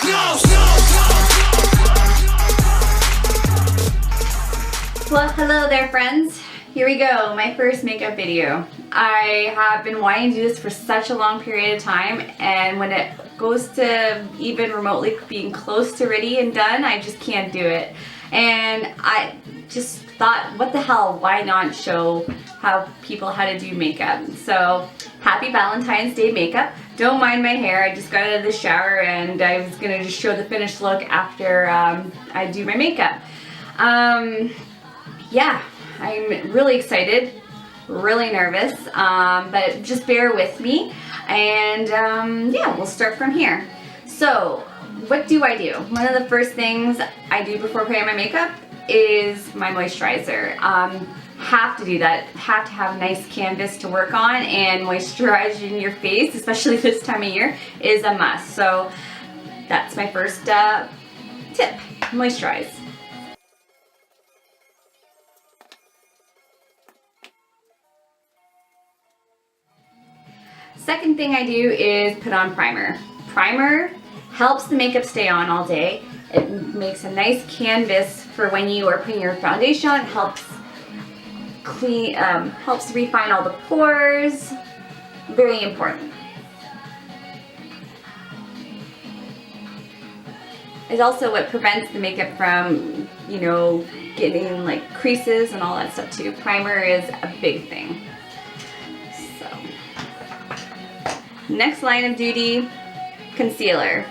Well, hello there friends. Here we go, my first makeup video. I have been wanting to do this for such a long period of time, and when it goes to even remotely being close to ready and done, I just can't do it. And I just thought, what the hell, why not show people how to do makeup? So, happy Valentine's Day makeup. Don't mind my hair, I just got out of the shower and I was gonna just show the finished look after I do my makeup. Yeah, I'm really excited, really nervous, but just bear with me, and yeah, we'll start from here. So, what do? One of the first things I do before putting on my makeup is my moisturizer. Have to do that, have to have a nice canvas to work on, and moisturizing your face, especially this time of year, is a must. So, that's my first tip, moisturize. Second thing I do is put on primer. Primer helps the makeup stay on all day. It makes a nice canvas for when you are putting your foundation on. It helps clean, helps refine all the pores. Very important. It's also what prevents the makeup from, you know, getting like creases and all that stuff too. Primer is a big thing. Next line of duty, concealer.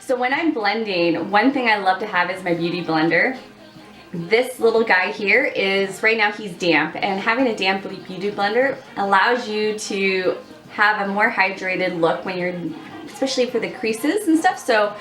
So when I'm blending, one thing I love to have is my beauty blender. This little guy here is, right now he's damp, and having a damp beauty blender allows you to have a more hydrated look when you're, especially for the creases and stuff. So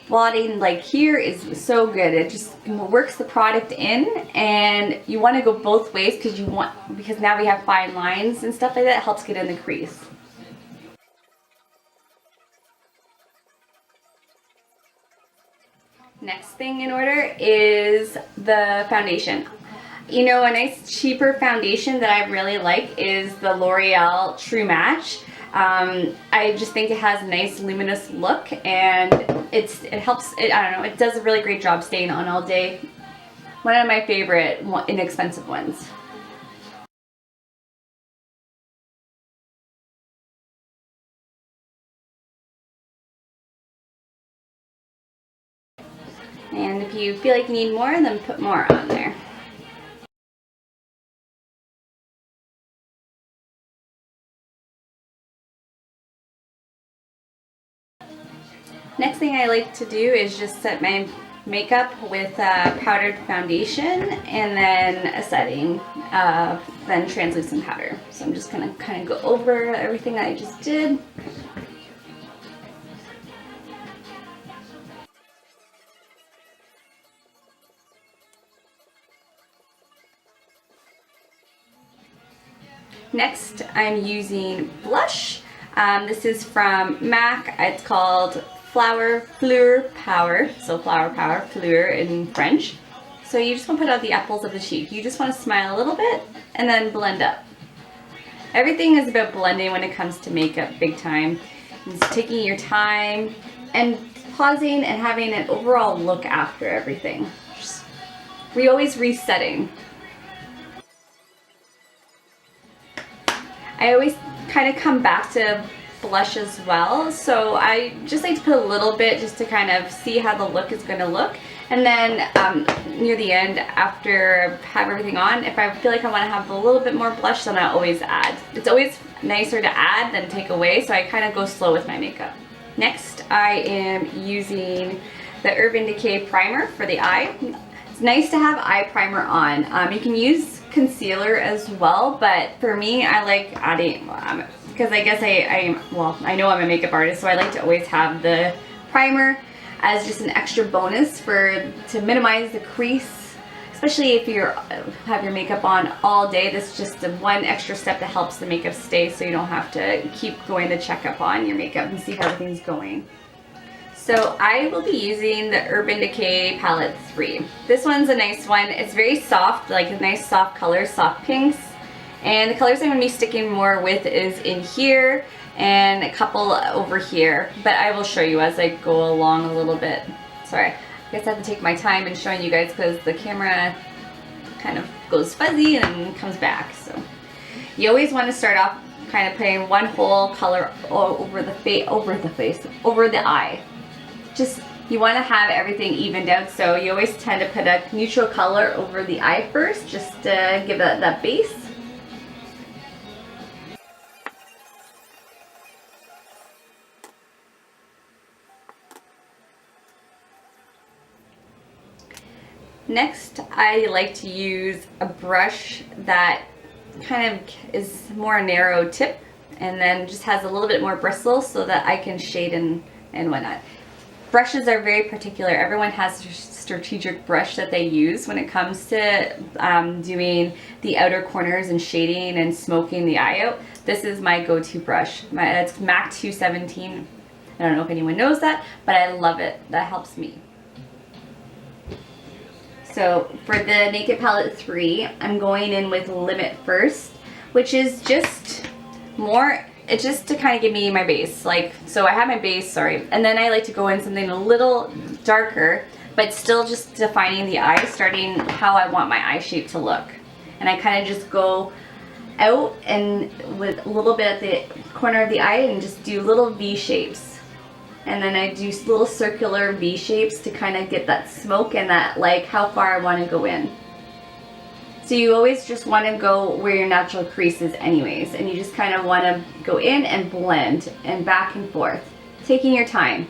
blotting like here is so good. It just works the product in, and you want to go both ways because now we have fine lines and stuff like that. It helps get in the crease. Next thing in order is the foundation. You know, a nice cheaper foundation that I really like is the L'Oreal True Match. I just think it has a nice luminous look, and it helps, I don't know, it does a really great job staying on all day. One of my favorite inexpensive ones. And if you feel like you need more, then put more on there. Next thing I like to do is just set my makeup with powdered foundation and then a setting, then translucent powder. So I'm just going to kind of go over everything I just did. Next, I'm using blush. This is from MAC. It's called Fleur Power. So Flower Power, Fleur in French. So you just want to put out the apples of the cheek. You just want to smile a little bit and then blend up. Everything is about blending when it comes to makeup, big time. It's taking your time and pausing and having an overall look after everything. We're always resetting. I always kind of come back to blush as well, so I just like to put a little bit just to kind of see how the look is going to look, and then near the end, after I have everything on, if I feel like I want to have a little bit more blush, then I always add. It's always nicer to add than take away, so I kind of go slow with my makeup. Next, I am using the Urban Decay primer for the eye. It's nice to have eye primer on. You can use concealer as well, but for me, I like adding, because I guess I know I'm a makeup artist, so I like to always have the primer as just an extra bonus to minimize the crease, especially if you have your makeup on all day. This is just one extra step that helps the makeup stay, so you don't have to keep going to check up on your makeup and see how everything's going. So I will be using the Urban Decay Palette 3. This one's a nice one. It's very soft, like a nice soft color, soft pinks. And the colors I'm going to be sticking more with is in here and a couple over here. But I will show you as I go along a little bit. Sorry, I guess I have to take my time in showing you guys because the camera kind of goes fuzzy and comes back. So you always want to start off kind of putting one whole color over the eye. Just, you want to have everything evened out, so you always tend to put a neutral color over the eye first, just to give it that base. Next, I like to use a brush that kind of is more narrow tip and then just has a little bit more bristle so that I can shade and whatnot. Brushes are very particular. Everyone has a strategic brush that they use when it comes to doing the outer corners and shading and smoking the eye out. This is my go-to brush. It's MAC 217. I don't know if anyone knows that, but I love it. That helps me. So for the Naked Palette 3, I'm going in with Limit first, which is just more, it's just to kind of give me my base. Like, so I have my base, sorry, and then I like to go in something a little darker, but still just defining the eye, starting how I want my eye shape to look. And I kind of just go out and with a little bit at the corner of the eye and just do little V shapes. And then I do little circular V shapes to kind of get that smoke and that, like, how far I want to go in. So you always just want to go where your natural crease is anyways, and you just kind of want to go in and blend and back and forth, taking your time.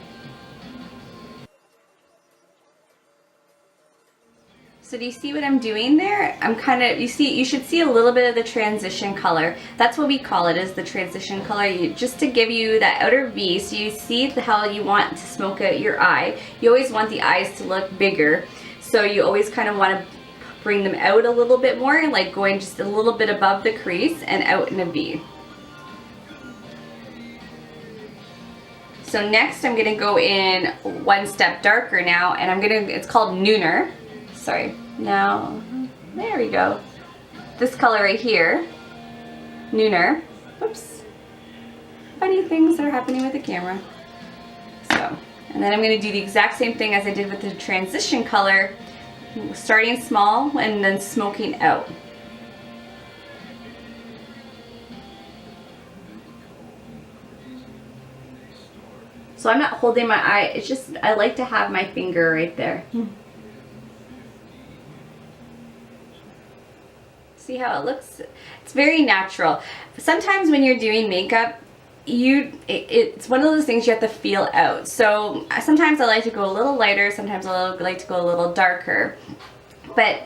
So do you see what I'm doing there? I'm kind of, you should see a little bit of the transition color. That's what we call it, is the transition color, just to give you that outer V, so you see how you want to smoke out your eye. You always want the eyes to look bigger, so you always kind of want to bring them out a little bit more, like going just a little bit above the crease and out in a V. So next I'm gonna go in one step darker now, and it's called Nooner. Sorry, now, there we go. This color right here, Nooner. Oops. Funny things are happening with the camera. So, and then I'm gonna do the exact same thing as I did with the transition color, starting small and then smoking out. So I'm not holding my eye, it's just, I like to have my finger right there. See how it looks? It's very natural. Sometimes when you're doing makeup, it's one of those things you have to feel out. So sometimes I like to go a little lighter, sometimes I like to go a little darker. But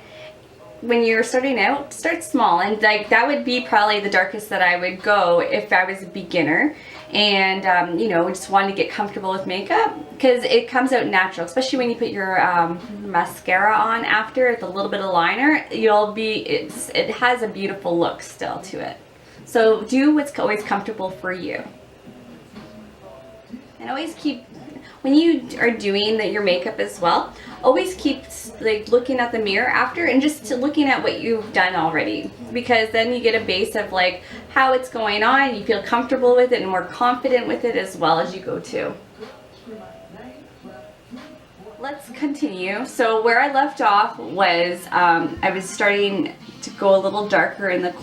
when you're starting out, start small, and like that would be probably the darkest that I would go if I was a beginner and you know, just wanted to get comfortable with makeup, because it comes out natural, especially when you put your mascara on after with a little bit of liner. It has a beautiful look still to it. So do what's always comfortable for you, and always keep, when you are doing your makeup as well, always keep like looking at the mirror after and just looking at what you've done already, because then you get a base of like how it's going on, you feel comfortable with it and more confident with it as well as you go too. Let's continue. So where I left off was I was starting to go a little darker in the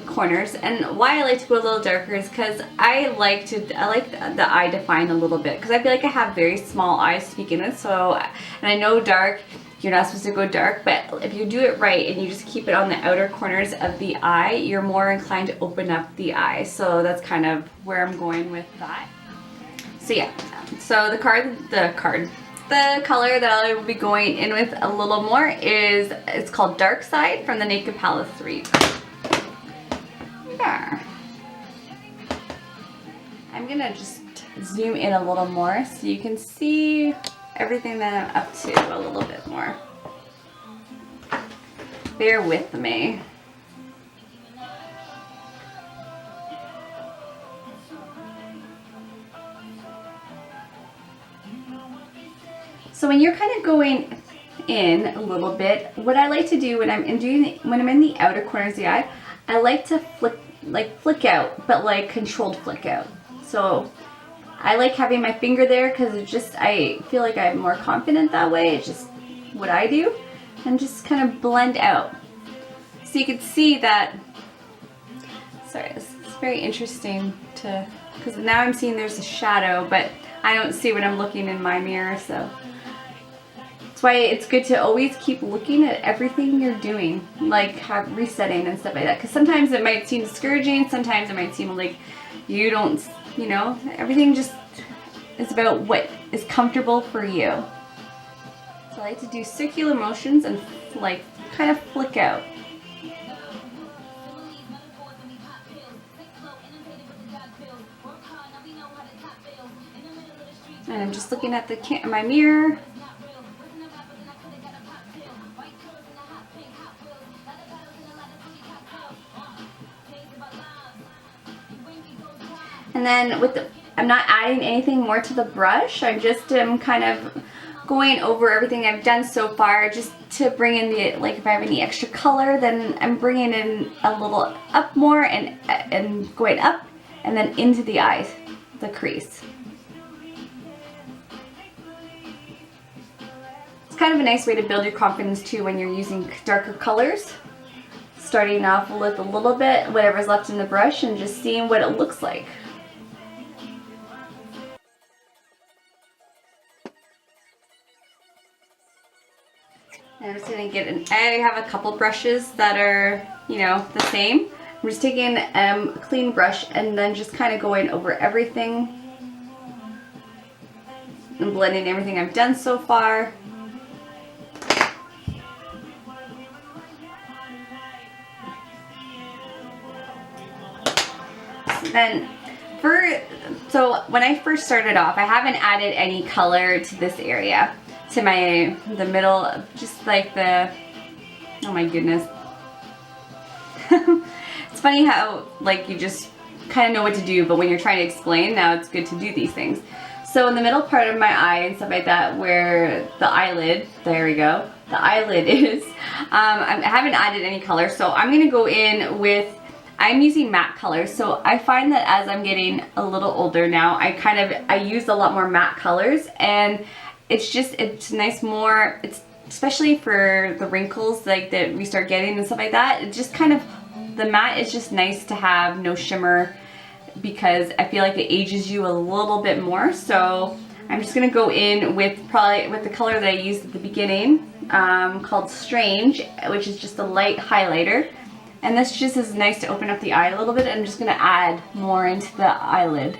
corners, and why I like to go a little darker is because I like the eye defined a little bit, because I feel like I have very small eyes to begin with. So, and I know dark, you're not supposed to go dark, but if you do it right and you just keep it on the outer corners of the eye, you're more inclined to open up the eye. So that's kind of where I'm going with that. So yeah, so the color that I will be going in with a little more is, it's called Dark Side from the Naked Palette 3. Yeah. I'm gonna just zoom in a little more so you can see everything that I'm up to a little bit more. Bear with me. when you're kind of going in a little bit, what I like to do when I'm in the outer corners of the eye, I like to flick out, but like controlled flick out. So I like having my finger there because I feel like I'm more confident that way. It's just what I do, and just kind of blend out. So you can see that, sorry, it's very interesting because now I'm seeing there's a shadow, but I don't see when I'm looking in my mirror, so that's why it's good to always keep looking at everything you're doing, like resetting and stuff like that, because sometimes it might seem discouraging, sometimes it might seem like you don't, everything just is about what is comfortable for you. So I like to do circular motions and like kind of flick out. And I'm just looking at my mirror. And then I'm not adding anything more to the brush. I'm just kind of going over everything I've done so far, just to bring in if I have any extra color, then I'm bringing in a little up more and going up and then into the eyes, the crease. It's kind of a nice way to build your confidence too when you're using darker colors. Starting off with a little bit, whatever's left in the brush, and just seeing what it looks like. I'm just going to I have a couple brushes that are, the same. I'm just taking a clean brush and then just kind of going over everything and blending everything I've done so far. So when I first started off, I haven't added any color to this area, to the middle, just like oh my goodness. It's funny how you just kind of know what to do, but when you're trying to explain, now it's good to do these things. So in the middle part of my eye and stuff like that, where the eyelid, there we go, the eyelid is, I haven't added any color, so I'm going to go in with, I'm using matte colors. So I find that as I'm getting a little older now, I use a lot more matte colors, and it's nice more, it's especially for the wrinkles that we start getting and stuff like that. It just kind of, the matte is just nice to have no shimmer, because I feel like it ages you a little bit more. So I'm just gonna go in with the color that I used at the beginning, called Strange, which is just a light highlighter. And this just is nice to open up the eye a little bit. I'm just gonna add more into the eyelid,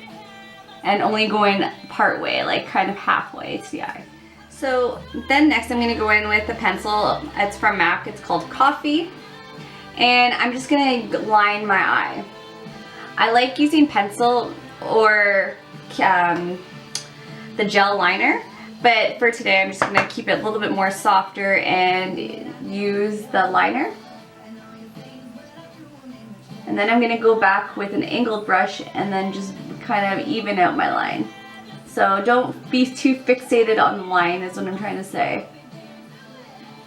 and only going part way, like kind of halfway to the eye. So then next I'm gonna go in with a pencil. It's from MAC, it's called Coffee. And I'm just gonna line my eye. I like using pencil or the gel liner, but for today I'm just gonna keep it a little bit more softer and use the liner. And then I'm gonna go back with an angled brush and then just kind of even out my line. So don't be too fixated on the line, is what I'm trying to say.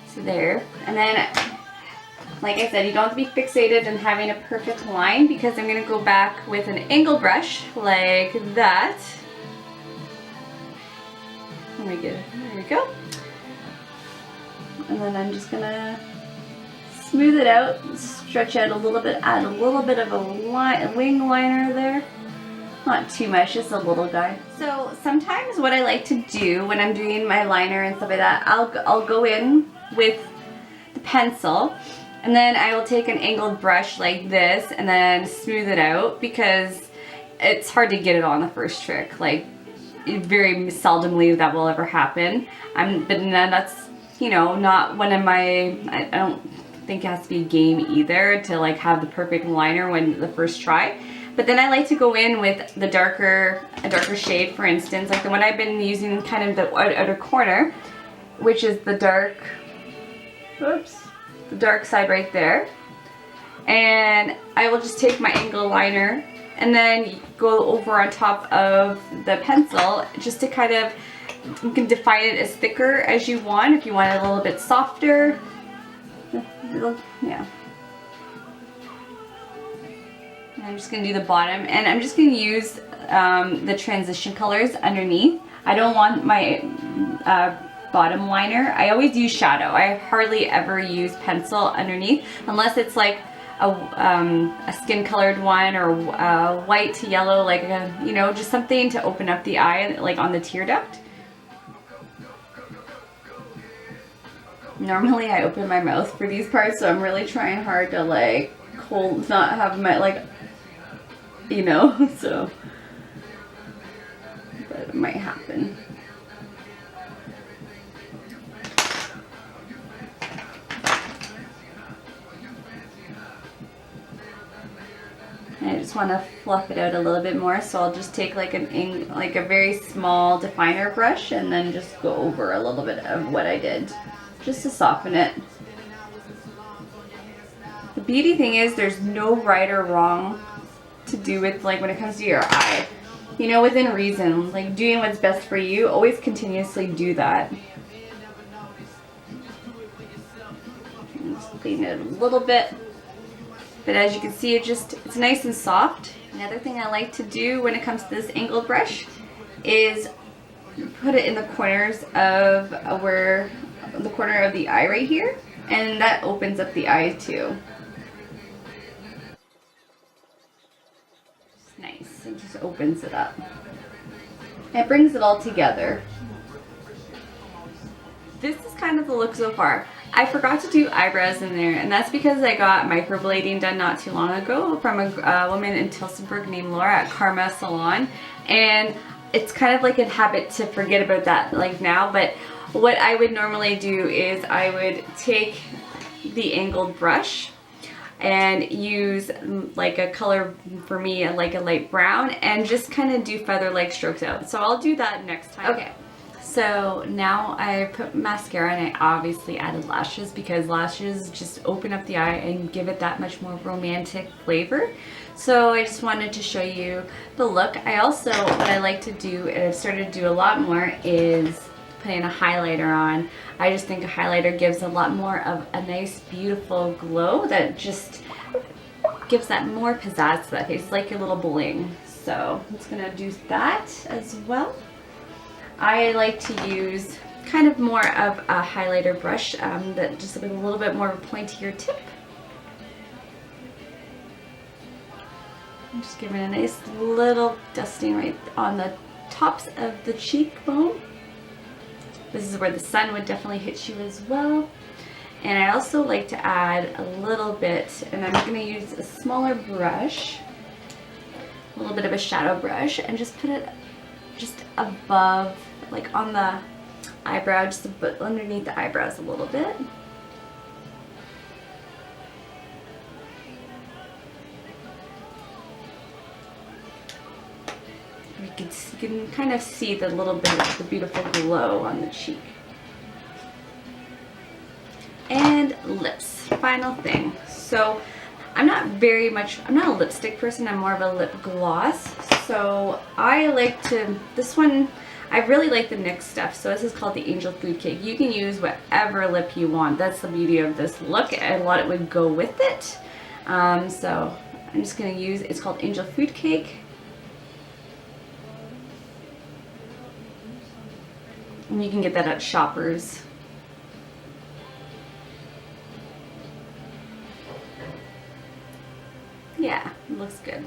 So there, and then like I said, you don't have to be fixated on having a perfect line, because I'm gonna go back with an angled brush like that. Oh my god, there we go. And then I'm just gonna smooth it out, stretch out a little bit, add a little bit of a wing liner there. Not too much, just a little guy. So sometimes what I like to do when I'm doing my liner and stuff like that, I'll go in with the pencil, and then I will take an angled brush like this and then smooth it out, because it's hard to get it on the first trick. Like, very seldomly that will ever happen. But then that's, not one of my, I don't think it has to be a game either to have the perfect liner when the first try. But then I like to go in with a darker shade, for instance, like the one I've been using, kind of the outer corner, which is the dark, the dark side right there. And I will just take my angle liner and then go over on top of the pencil, just to kind of You can define it as thicker as you want, if you want it a little bit softer. Yeah. And I'm just going to do the bottom, and I'm just going to use the transition colors underneath. I don't want my bottom liner. I always use shadow. I hardly ever use pencil underneath unless it's like a skin colored one, or white to yellow, like you know, just something to open up the eye, like on the tear duct. Normally I open my mouth for these parts, so I'm really trying hard to like not have my, like, you know, so, but it might happen. And I just want to fluff it out a little bit more, so I'll just take like a very small definer brush and then just go over a little bit of what I did, just to soften it. The beauty thing is there's no right or wrong to do with, like, when it comes to your eye. You know, within reason, like doing what's best for you, always continuously do that. Just clean it a little bit. But as you can see, it's nice and soft. Another thing I like to do when it comes to this angled brush is put it in the corners of the corner of the eye right here, and that opens up the eye too. It's nice, it just opens it up. It brings it all together. This is kind of the look so far. I forgot to do eyebrows in there, and that's because I got microblading done not too long ago from a woman in Tilsonburg named Laura at Karma Salon, and it's kind of like a habit to forget about that like now, but what I would normally do is I would take the angled brush and use like a color, for me, like a light brown, and just kind of do feather-like strokes out. So I'll do that next time. Okay. So now I put mascara, and I obviously added lashes because lashes just open up the eye and give it that much more romantic flavor. So I just wanted to show you the look. I also, what I like to do, and I've started to do a lot more, is putting a highlighter on. I just think a highlighter gives a lot more of a nice, beautiful glow that just gives that more pizzazz to that face, like your little bling. So I'm just gonna do that as well. I like to use kind of more of a highlighter brush that just with a little bit more of a pointier tip. I'm just giving a nice little dusting right on the tops of the cheekbone. This is where the sun would definitely hit you as well. And I also like to add a little bit, and I'm going to use a smaller brush, a little bit of a shadow brush, and just put it just above, like on the eyebrow, just underneath the eyebrows a little bit. You can kind of see the little bit of the beautiful glow on the cheek. And lips, final thing. So I'm not a lipstick person, I'm more of a lip gloss. So I like to, this one, I really like the NYX stuff. So this is called the Angel Food Cake. You can use whatever lip you want. That's the beauty of this look, and a lot would go with it. So I'm just gonna use, it's called Angel Food Cake. And you can get that at Shoppers. Yeah, it looks good.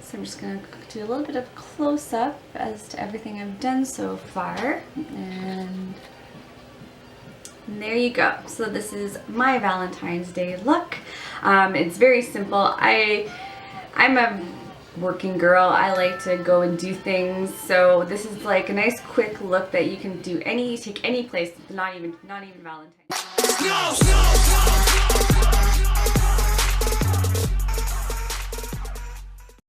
So I'm just going to do a little bit of close-up as to everything I've done so far. And there you go. So this is my Valentine's Day look. It's very simple. I'm a working girl. I like to go and do things. So this is like a nice quick look that you can do take any place, not even Valentine's.